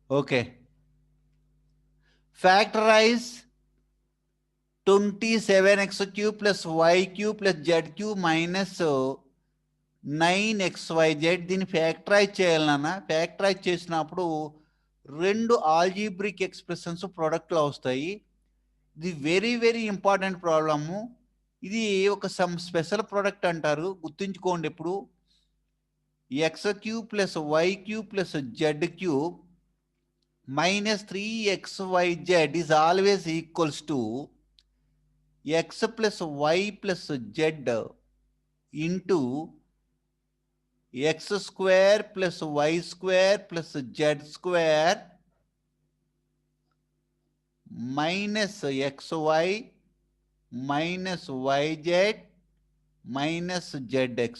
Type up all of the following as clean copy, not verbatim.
Okay. Factorise 27x³ plus y³ plus z³ minus 9xyz. దీన్ని factorise చేయాలి నాన్న. Factorise చేసినప్పుడు రెండు ఆల్జీబ్రిక్ ఎక్స్ప్రెషన్స్ ప్రొడక్ట్లో వస్తాయి. ఇది వెరీ వెరీ ఇంపార్టెంట్ ప్రాబ్లము. ఇది ఒక సమ్ స్పెషల్ ప్రోడక్ట్ అంటారు, గుర్తుంచుకోండి. ఇప్పుడు x³ plus y³ plus z³ minus 3xyz is always equals to x plus y plus z into x square plus y square plus z square minus xy minus yz minus zx.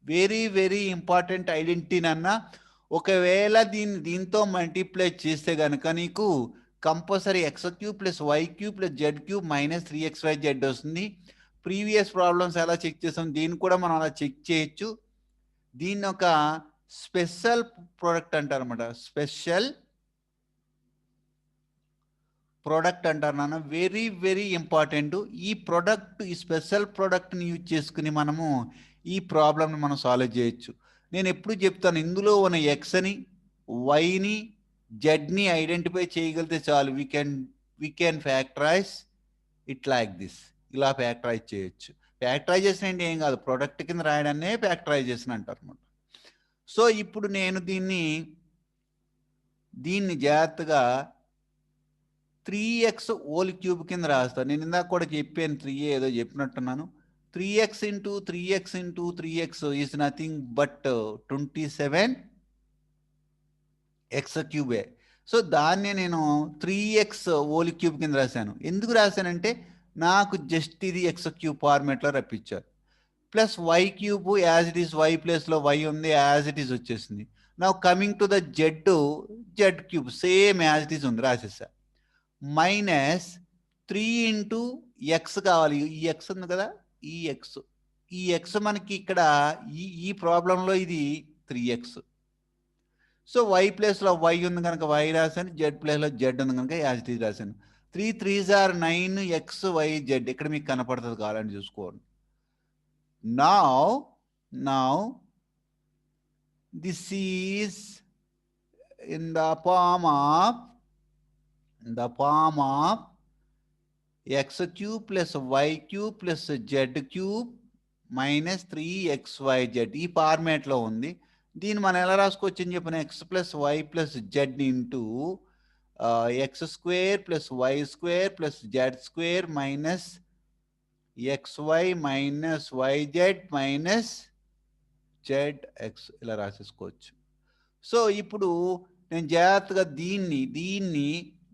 Very very important identity అన్న. ఒకవేళ దీంతో multiply చేస్తే కనుక నీకు compulsory x³ plus y³ plus z³ minus 3xyz వస్తుంది. Previous problems ఎలా check చేస్తాం, దీన్ని కూడా మనం అలా చెక్ చేయొచ్చు. దీన్ని ఒక స్పెషల్ ప్రోడక్ట్ అంటారు అనమాట. స్పెషల్ ప్రోడక్ట్ అంటారు నాన్న. Very very important. ఈ ప్రోడక్ట్, ఈ స్పెషల్ ప్రోడక్ట్ని యూజ్ చేసుకుని మనము ఈ ప్రాబ్లమ్ని మనం సాల్వ్ చేయొచ్చు. నేను ఎప్పుడు చెప్తాను, ఇందులో ఉన్న ఎక్స్ని, వైని, జెడ్ని ఐడెంటిఫై చేయగలిగితే చాలు. We can factorise it like this. ఇలా ఫ్యాక్టరైజ్ చేయొచ్చు. ఫ్యాక్టరైజేషన్ అంటే ఏం కాదు, ప్రోడక్ట్ కింద రాయడాన్నే ఫ్యాక్టరైజేషన్ అంటారు అనమాట. సో ఇప్పుడు నేను దీన్ని జాగ్రత్తగా 3x హోల్ క్యూబ్ కింద రాస్తాను. నేను ఇందాక కూడా చెప్పాను, 3a ఏదో చెప్పినట్టున్నాను. 3x into 3x into 3x is nothing but 27x³. So దాన్నే నేను 3x హోల్ క్యూబ్ కింద రాశాను. ఎందుకు రాశానంటే నాకు జస్ట్ ఇది x³ ఫార్మేట్లో రప్పించారు. Plus y³ as it is, y ప్లేస్లో y ఉంది, యాజ్ ఇట్ ఈస్ వచ్చేసింది. నా coming to the z³ same as it is ఉంది, రాసేసా. మైనస్ 3 ఇంటూ ఎక్స్ కావాలి. ఈ ఎక్స్ ఉంది కదా, ఈ ఎక్స్ మనకి ఇక్కడ ఈ ప్రాబ్లంలో ఇది 3x. సో y ప్లేస్లో y ఉంది కనుక y రాశాను, z ప్లేస్లో z ఉంది కనుక యాజ్ ఇట్ ఈస్ రాశాను. 3 3s are 9xyz. ఇక్కడ మీకు కనపడుతుంది, కావాలని చూసుకోండి. Now this is in the form of x³ plus y³ plus z³ minus 3xyz. ఈ ఫార్మేట్లో ఉంది. దీన్ని మనం ఎలా రాసుకోవచ్చు అని చెప్పిన, x plus y plus z into x² plus y² plus z² minus xy minus yz minus zx ఇలా రాసేసుకోవచ్చు. So ఇప్పుడు నేను జాగ్రత్తగా దీన్ని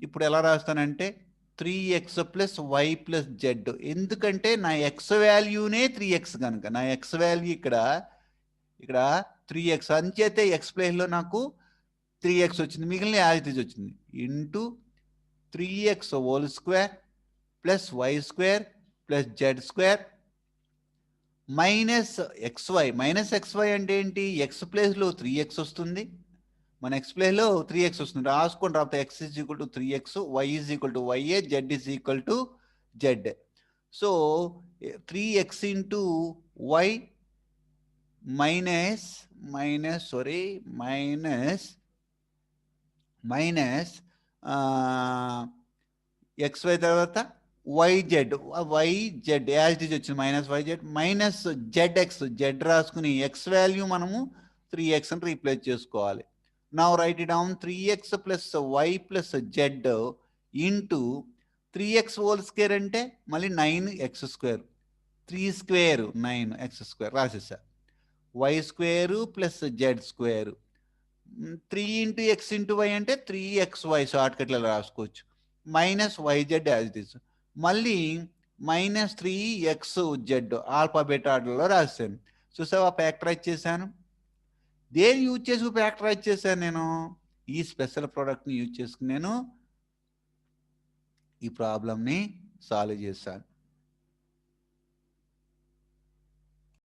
ఇప్పుడు ఎలా రాస్తానంటే 3x plus y plus z. ఎందుకంటే నా x వాల్యూనే 3x కనుక, నా x వాల్యూ ఇక్కడ 3x అంచేతే x ప్లేస్లో నాకు 3x వచ్చింది, మిగిలిన యాజ్ ఇట్ ఈజ్ వచ్చింది. Into 3x whole square plus y² plus z² minus xy. Minus xy అంటే ఏంటి, x ప్లేస్లో 3x వస్తుంది, మన x ప్లేస్లో 3x వస్తుంది, రాసుకొని రాకపోతే x is equal to 3x, y is equal to ya, z is equal to z. So 3x into y minus xy తర్వాత yz యాజ్ ఇట్ వచ్చింది, minus yz minus zx. z రాసుకుని x value మనము 3x అని replace చేసుకోవాలి. Now right it down. 3x plus y plus z into 3x whole square అంటే మళ్ళీ 9x², 3 square 9x² రాసేసా. y² plus z². 3 into x into y అంటే 3xy షార్ట్కట్లో రాసుకోవచ్చు. Minus yz as it is. మళ్ళీ minus 3xz alphabet ఆర్డర్లో రాశాను. చూసావా, factorise చేశాను. దేని యూజ్ చేసుకు ఫ్యాక్టరైజ్ చేశాను నేను, ఈ స్పెషల్ ప్రోడక్ట్ని యూజ్ చేసుకుని నేను ఈ ప్రాబ్లమ్ని సాల్వ్ చేశాను.